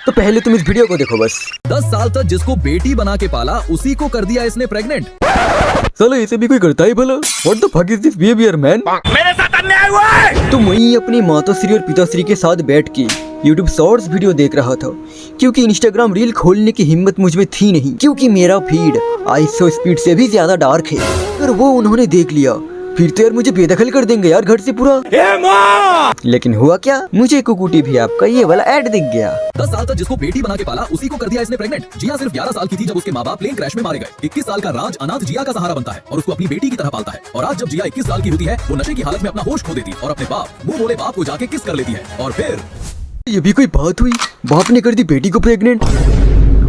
तो पहले तुम इस वीडियो को देखो बस। 10 साल तक जिसको बेटी बना के पाला उसी को कर दिया इसने प्रेग्नेंट। साला ऐसे भी कोई करता है भला? What the fuck is this behavior man? मेरे साथ अन्याय हुआ है। तो मैं अपनी माताश्री और पिताश्री के साथ बैठ के YouTube शॉर्ट्स वीडियो देख रहा था, क्योंकि Instagram रील खोलने की हिम्मत मुझ में थी नहीं, क्योंकि मेरा फीड ISO स्पीड से भी ज्यादा डार्क है। अगर वो उन्होंने देख लिया फिर तो यार मुझे बेदखल कर देंगे यार घर से पूरा। लेकिन हुआ क्या, मुझे कुकुटी भी आपका ये वाला ऐड दिख गया। 10 साल तक जिसको बेटी बना के पाला उसी को कर दिया इसने प्रेग्नेंट। जिया सिर्फ 11 साल की थी जब उसके माँ बाप प्लेन क्रैश में मारे गए। 21 साल का राज अनाथ जिया का सहारा बनता है और उसको अपनी बेटी की तरह पालता है। और आज जब जिया 21 साल की होती है वो नशे की हालत में अपना होश खो देती और अपने मुंह बोले बाप को जाके किस कर लेती है। और फिर ये भी कोई बात हुई, बाप ने कर दी बेटी को प्रेग्नेंट।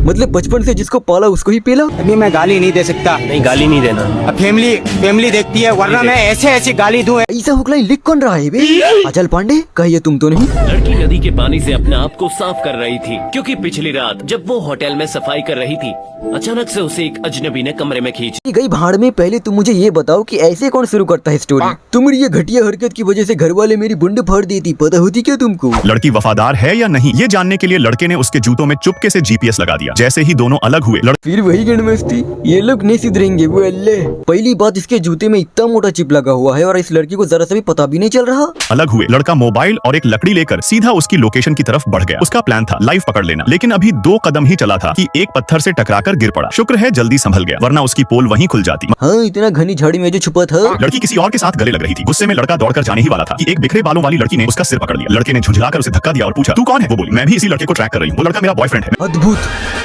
मतलब बचपन से जिसको पाला उसको ही पेला। अभी मैं गाली नहीं दे सकता। नहीं, गाली नहीं देना। अब फैमिली देखती है, वरना मैं ऐसे गाली दूं। ऐसा हुक्ला लिख कौन रहा है बे? अचल पांडे कहिए तुम तो नहीं। लड़की नदी के पानी से अपने आप को साफ कर रही थी, क्योंकि पिछली रात जब वो होटल में सफाई कर रही थी अचानक से उसे एक अजनबी ने कमरे में खींच गई भाड़ में। पहले तुम मुझे ये बताओ कि ऐसे कौन शुरू करता है स्टोरी? तुम्हारी ये घटिया हरकत की वजह से घर वाले मेरी बुंड फाड़ देती, पता होती क्या तुमको? लड़की वफादार है या नहीं ये जानने के लिए लड़के ने उसके जूतों में चुपके से GPS लगा दिया। जैसे ही दोनों अलग हुए फिर वही गणमस्ती, ये लोग नहीं सुधरेंगे वो अल्लाह। पहली बात, इसके जूते में इतना मोटा चिप लगा हुआ है और इस लड़की को जरा सा भी पता भी नहीं चल रहा। अलग हुए लड़का मोबाइल और एक लकड़ी लेकर सीधा उसकी लोकेशन की तरफ बढ़ गया। उसका प्लान था लाइव पकड़ लेना, लेकिन अभी 2 कदम ही चला था कि एक पत्थर से टकराकर गिर पड़ा। शुक्र है जल्दी संभल गया, वरना उसकी पोल वहीं खुल जाती। हाँ, इतना घनी झाड़ी में जो छुपा था। लड़की किसी और के साथ गले लग रही थी। गुस्से में लड़का दौड़कर जाने ही वाला था कि एक बिखरे बालों वाली लड़की ने उसका सिर पकड़ लिया। लड़के ने झुंझलाकर उसे धक्का दिया और पूछा तू कौन है? वो बोली मैं भी इसी लड़के को ट्रैक कर रही हूँ, वो लड़का मेरा बॉयफ्रेंड है। अद्भुत,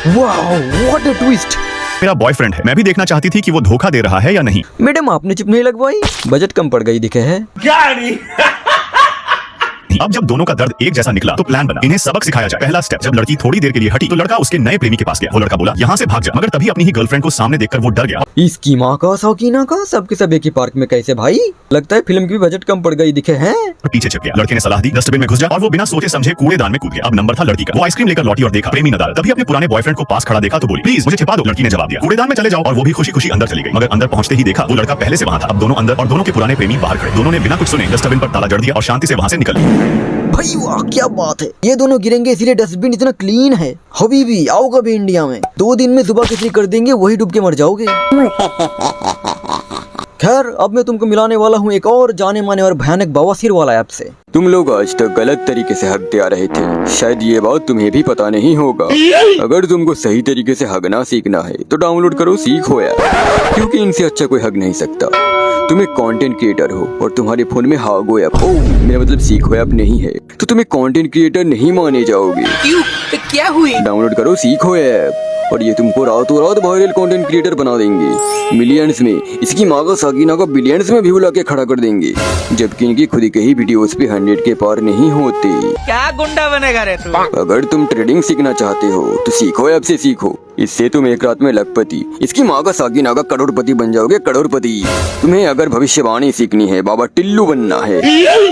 वाओ व्हाट अ ट्विस्ट। मेरा बॉयफ्रेंड है, मैं भी देखना चाहती थी कि वो धोखा दे रहा है या नहीं। मैडम आपने चिप नहीं लगवाई, बजट कम पड़ गई दिखे है। अब जब दोनों का दर्द एक जैसा निकला तो प्लान बना, इन्हें सबक सिखाया जाए। पहला स्टेप, जब लड़की थोड़ी देर के लिए हटी तो लड़का उसके नए प्रेमी के पास गया। वो लड़का बोला यहाँ से भाग जा, मगर तभी अपनी ही गर्लफ्रेंड को सामने देखकर वो डर गया। इसकी माँ का शौकीना का सबके सब एक ही पार्क में कैसे भाई? लगता है फिल्म की बजट कम पड़ गई दिखे है। पीछे छिप गया। लड़के ने सलाह दी डस्टबिन में घुस जा और वो बिना सोचे समझे कूड़ेदान में कूद गया। अब नंबर था लड़की का। वो आइसक्रीम लेकर लौटी और देखा प्रेमी नदारद। तभी अपने पुराने बॉयफ्रेंड को पास खड़ा देखा तो बोली प्लीज मुझे छिपा दो। लड़की ने जवाब दिया कूड़ेदान में चले जाओ, और वो भी खुशी खुशी अंदर चली गई। मगर अंदर पहुंचते ही देखा वो लड़का पहले से वहाँ था। अब दोनों अंदर और दोनों के पुराने प्रेमी बाहर खड़े। दोनों ने बिना कुछ सुने डस्टबिन पर ताला जड़ दिया और शांति से वहाँ से निकल गए। भाई वाह क्या बात है, ये दोनों गिरेंगे इसीलिए डस्टबिन इतना क्लीन है। हबीबी आओ कभी इंडिया में, 2 दिन में सुबह किसी कर देंगे वही डूब के मर जाओगे। खैर अब मैं तुमको मिलाने वाला हूँ एक और जाने माने और भयानक बवासीर वाला ऐप से। तुम लोग आज तक गलत तरीके से हगते आ रहे थे, शायद ये बात तुम्हें भी पता नहीं होगा। अगर तुमको सही तरीके से हगना सीखना है तो डाउनलोड करो सीखो ऐप, क्योंकि इनसे अच्छा कोई हग नहीं सकता। तुम एक कंटेंट क्रिएटर हो और तुम्हारे फोन में हागो ऐप, मेरा मतलब सीखो ऐप नहीं है, तो तुम एक कंटेंट क्रिएटर नहीं माने जाओगे। क्यों? तो क्या हुई? डाउनलोड करो सीखो ऐप और ये तुमको रातों रात वायरल कंटेंट क्रिएटर बना देंगे। मिलियंस में, इसकी माँ का सागिना का बिलियंस में व्यू लाके खड़ा कर देंगे, जबकि इनकी खुद के ही वीडियोस पे 100 के पार नहीं होते। क्या गुंडा बनेगा रे तू? अगर तुम ट्रेडिंग सीखना चाहते हो तो सीखो ऐप से सीखो, इससे तुम एक रात में लखपति, इसकी माँ का सागिना का करोड़पति बन जाओगे, करोड़पति। तुम्हें अगर भविष्यवाणी सीखनी है, बाबा टिल्लू बनना है,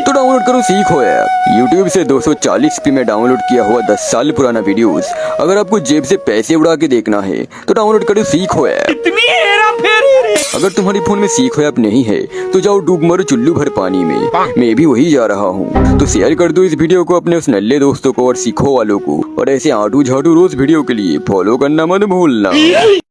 तो डाउनलोड करो सीखो ऐप। यूट्यूब से 240p में डाउनलोड किया हुआ 10 साल पुराना वीडियोस, अगर आपको जेब से पैसे उड़ा के देखना है तो डाउनलोड करो सीखो ऐप। इतनी हेरा फेरी रे। अगर तुम्हारे फोन में सीखो ऐप नहीं है तो जाओ डूब मरो चुल्लू भर पानी में, मैं भी वही जा रहा हूँ। तो शेयर कर दो इस वीडियो को अपने उस नल्ले दोस्तों को और सीखो वालों को, और ऐसे आटू झाटू रोज वीडियो के लिए फॉलो करना मत भूलना।